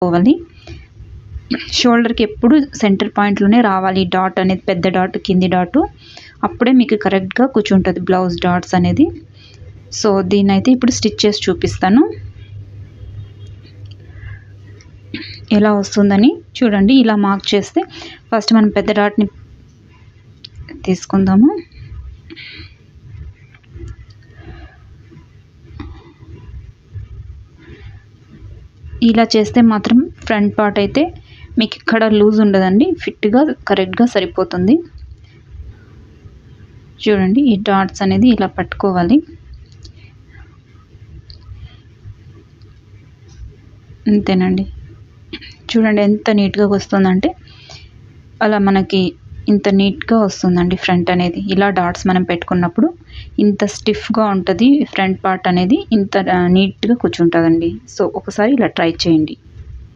పెట్టుకోవాలి. షోల్డర్కి ఎప్పుడు సెంటర్ పాయింట్లోనే రావాలి డాట్ అనేది, పెద్ద డాట్ కింది డాటు, అప్పుడే మీకు కరెక్ట్గా కూర్చుంటుంది బ్లౌజ్ డాట్స్ అనేది. సో దీన్నైతే ఇప్పుడు స్టిచ్ చేసి చూపిస్తాను ఎలా వస్తుందని. చూడండి, ఇలా మార్క్ చేస్తే ఫస్ట్ మనం పెద్ద డాట్ని తీసుకుందాము. ఇలా చేస్తే మాత్రం ఫ్రంట్ పార్ట్ అయితే మీకు ఇక్కడ లూజ్ ఉండదండి, ఫిట్గా కరెక్ట్గా సరిపోతుంది. చూడండి, ఈ డాట్స్ అనేది ఇలా పట్టుకోవాలి. అంతేనండి. చూడండి ఎంత నీట్గా వస్తుందంటే, అలా మనకి ఇంత నీట్గా వస్తుందండి ఫ్రంట్ అనేది. ఇలా డాట్స్ మనం పెట్టుకున్నప్పుడు ఇంత స్టిఫ్గా ఉంటుంది ఫ్రంట్ పార్ట్ అనేది, ఇంత నీట్గా కూర్చుంటుందండి. సో ఒకసారి ఇలా ట్రై చేయండి.